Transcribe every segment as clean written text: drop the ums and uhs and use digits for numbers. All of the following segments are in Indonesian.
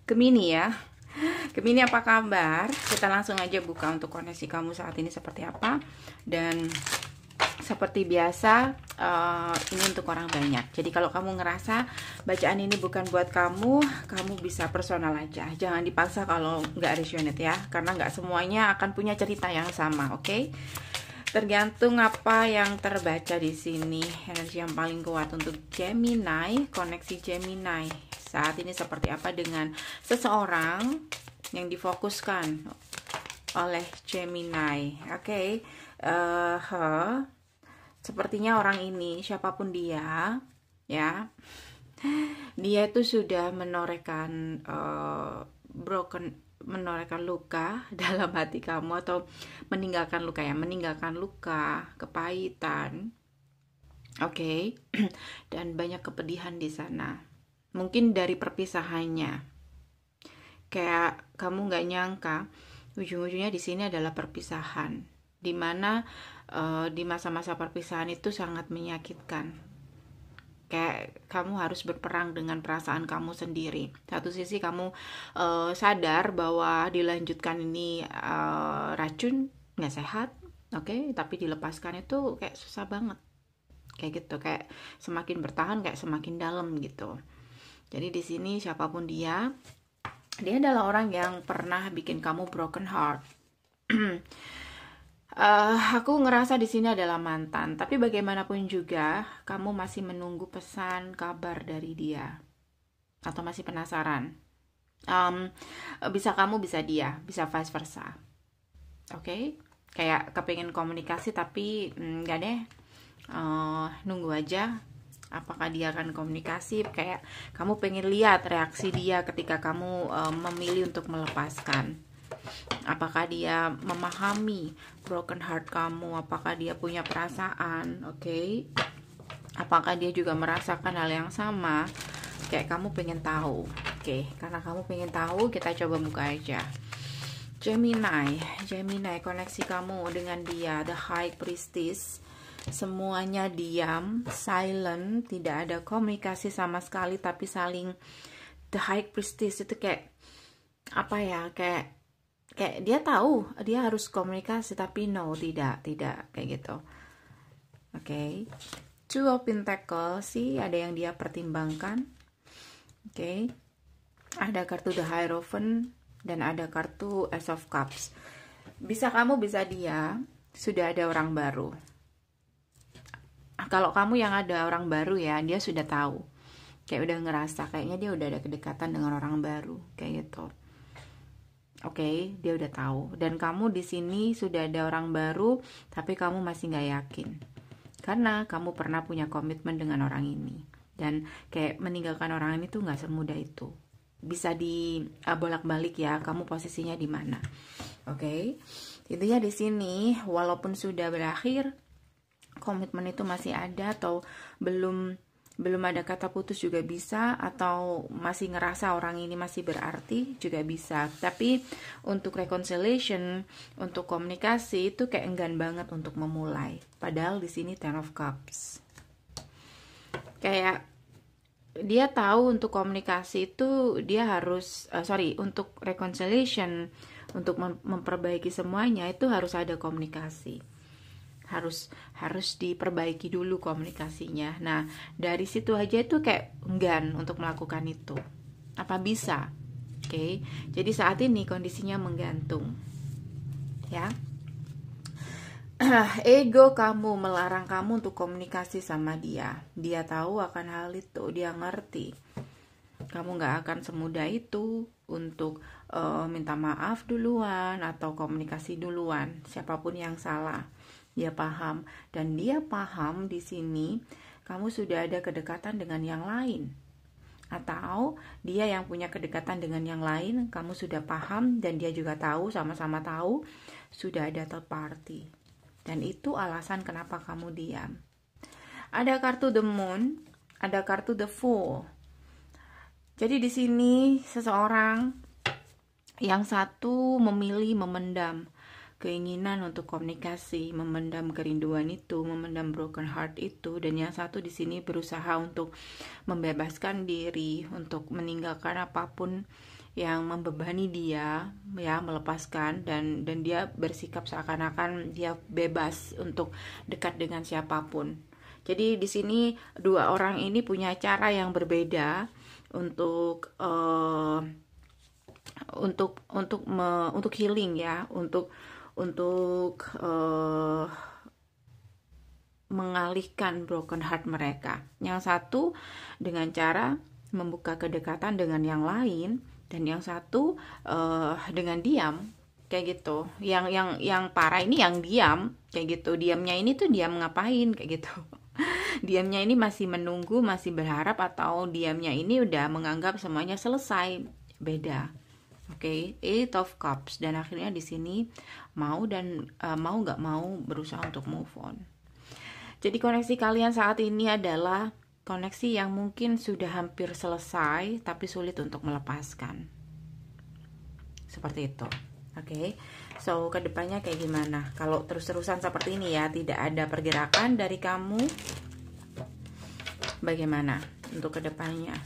Gemini ya. Gemini, apa kabar? Kita langsung aja buka untuk koneksi kamu saat ini seperti apa. Dan seperti biasa, ini untuk orang banyak. Jadi kalau kamu ngerasa bacaan ini bukan buat kamu, kamu bisa personal aja. Jangan dipaksa kalau nggak resonate ya, karena nggak semuanya akan punya cerita yang sama, oke? Tergantung apa yang terbaca di sini. Energi yang paling kuat untuk Gemini, koneksi Gemini saat ini seperti apa dengan seseorang yang difokuskan oleh Gemini, oke? Sepertinya orang ini, siapapun dia, ya, dia itu sudah menorehkan menorehkan luka dalam hati kamu, atau meninggalkan luka ya, meninggalkan luka, kepahitan, oke? Dan banyak kepedihan di sana. Mungkin dari perpisahannya, kayak kamu nggak nyangka ujung-ujungnya di sini adalah perpisahan, dimana di masa-masa perpisahan itu sangat menyakitkan. Kayak kamu harus berperang dengan perasaan kamu sendiri. Satu sisi kamu sadar bahwa dilanjutkan ini racun, nggak sehat, oke? Tapi dilepaskan itu kayak susah banget, kayak gitu. Kayak semakin bertahan kayak semakin dalam gitu. Jadi di sini siapapun dia adalah orang yang pernah bikin kamu broken heart. Aku ngerasa di sini adalah mantan, tapi bagaimanapun juga kamu masih menunggu pesan kabar dari dia, atau masih penasaran. Bisa kamu, bisa dia, bisa vice versa, oke? Kayak kepengen komunikasi tapi nggak deh, nunggu aja. Apakah dia akan komunikasi? Kayak kamu pengen lihat reaksi dia ketika kamu memilih untuk melepaskan. Apakah dia memahami broken heart kamu? Apakah dia punya perasaan? Oke? Apakah dia juga merasakan hal yang sama? Kayak kamu pengen tahu. Oke, karena kamu pengen tahu, kita coba buka aja. Gemini, koneksi kamu dengan dia, the High Priestess. Semuanya diam, silent, tidak ada komunikasi sama sekali, tapi saling. The High Priestess itu kayak apa ya, kayak dia tahu dia harus komunikasi, tapi no, tidak kayak gitu, oke? Two of Pentacles sih ada yang dia pertimbangkan, oke? Ada kartu The Hierophant dan ada kartu Ace of Cups. Bisa kamu, bisa dia sudah ada orang baru. Kalau kamu yang ada orang baru ya, dia sudah tahu, kayak udah ngerasa kayaknya dia udah ada kedekatan dengan orang baru, kayak gitu. Oke, dia udah tahu. Dan kamu di sini sudah ada orang baru, tapi kamu masih nggak yakin. Karena kamu pernah punya komitmen dengan orang ini. Dan kayak meninggalkan orang ini tuh nggak semudah itu. Bisa di bolak-balik ya, kamu posisinya di mana. Oke, intinya di sini, walaupun sudah berakhir, komitmen itu masih ada, atau belum ada kata putus juga bisa, atau masih ngerasa orang ini masih berarti juga bisa. Tapi untuk reconciliation, untuk komunikasi itu kayak enggan banget untuk memulai. Padahal di sini Ten of Cups. Kayak dia tahu untuk komunikasi itu dia harus untuk reconciliation, untuk memperbaiki semuanya itu harus ada komunikasi. Harus diperbaiki dulu komunikasinya. Nah, dari situ aja itu kayak enggan untuk melakukan itu. Apa bisa? Oke. Jadi saat ini kondisinya menggantung. Ya. Ego kamu melarang kamu untuk komunikasi sama dia. Dia tahu akan hal itu, dia ngerti. Kamu nggak akan semudah itu untuk minta maaf duluan atau komunikasi duluan. Siapapun yang salah, dia paham, dan dia paham di sini kamu sudah ada kedekatan dengan yang lain, atau dia yang punya kedekatan dengan yang lain. Kamu sudah paham dan dia juga tahu, sama-sama tahu sudah ada third party, dan itu alasan kenapa kamu diam. Ada kartu The Moon, ada kartu The Fool. Jadi di sini seseorang yang satu memilih memendam keinginan untuk komunikasi, memendam kerinduan itu, memendam broken heart itu, dan yang satu di sini berusaha untuk membebaskan diri, untuk meninggalkan apapun yang membebani dia, ya, melepaskan, dan dia bersikap seakan-akan dia bebas untuk dekat dengan siapapun. Jadi di sini dua orang ini punya cara yang berbeda untuk untuk healing, ya, untuk mengalihkan broken heart mereka. Yang satu dengan cara membuka kedekatan dengan yang lain, dan yang satu dengan diam, kayak gitu. Yang parah ini yang diam, kayak gitu. Diamnya ini tuh diam ngapain, kayak gitu. Diamnya ini masih menunggu, masih berharap, atau diamnya ini udah menganggap semuanya selesai. Beda. Oke, Eight of Cups, dan akhirnya di sini mau nggak mau berusaha untuk move on. Jadi koneksi kalian saat ini adalah koneksi yang mungkin sudah hampir selesai tapi sulit untuk melepaskan. Seperti itu. Oke. So, kedepannya kayak gimana? Kalau terus-terusan seperti ini, ya, tidak ada pergerakan dari kamu, bagaimana untuk kedepannya?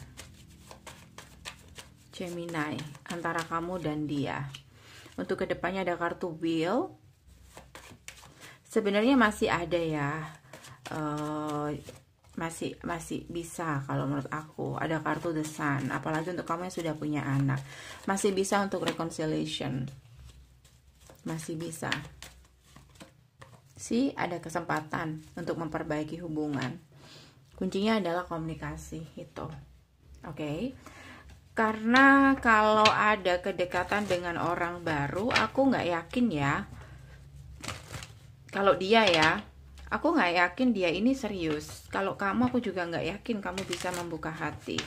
Gemini, antara kamu dan dia. Untuk kedepannya ada kartu Wheel. Sebenarnya masih ada, ya, masih bisa kalau menurut aku. Ada kartu The Sun, apalagi untuk kamu yang sudah punya anak, masih bisa untuk reconciliation, masih bisa sih, ada kesempatan untuk memperbaiki hubungan. Kuncinya adalah komunikasi itu. Oke. Karena kalau ada kedekatan dengan orang baru, aku nggak yakin, ya, kalau dia, ya, aku nggak yakin dia ini serius. Kalau kamu, aku juga nggak yakin kamu bisa membuka hati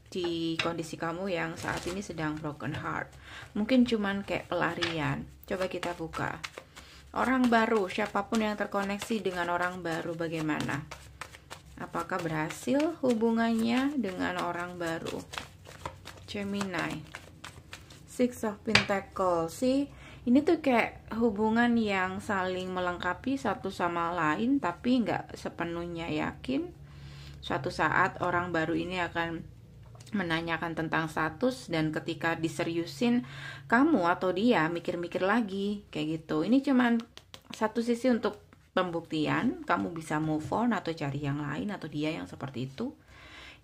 di kondisi kamu yang saat ini sedang broken heart. Mungkin cuman kayak pelarian. Coba kita buka. Orang baru, siapapun yang terkoneksi dengan orang baru, bagaimana? Apakah berhasil hubungannya dengan orang baru? Gemini, Six of Pentacles. Sih, ini tuh kayak hubungan yang saling melengkapi satu sama lain, tapi nggak sepenuhnya yakin. Suatu saat orang baru ini akan menanyakan tentang status, dan ketika diseriusin, kamu atau dia mikir-mikir lagi, kayak gitu. Ini cuman satu sisi untuk pembuktian, kamu bisa move on atau cari yang lain, atau dia yang seperti itu.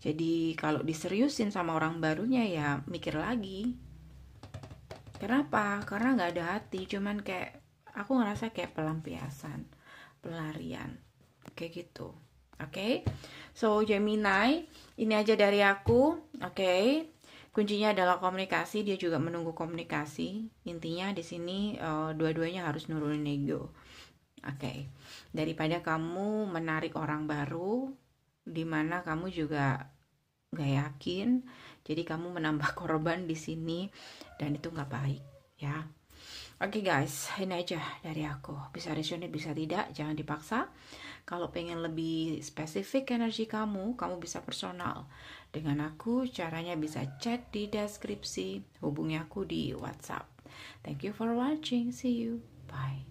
Jadi kalau diseriusin sama orang barunya, ya mikir lagi. Kenapa? Karena nggak ada hati, cuman kayak aku ngerasa kayak pelampiasan, pelarian, kayak gitu. Oke. So Gemini, ini aja dari aku. Oke. Kuncinya adalah komunikasi, dia juga menunggu komunikasi. Intinya di sini dua-duanya harus nurunin ego. Oke. Daripada kamu menarik orang baru, dimana kamu juga gak yakin, jadi kamu menambah korban di sini, dan itu gak baik, ya. Oke guys, ini aja dari aku. Bisa resonate, bisa tidak, jangan dipaksa. Kalau pengen lebih spesifik energi kamu bisa personal dengan aku. Caranya bisa chat di deskripsi, hubungi aku di WhatsApp. Thank you for watching, see you, bye.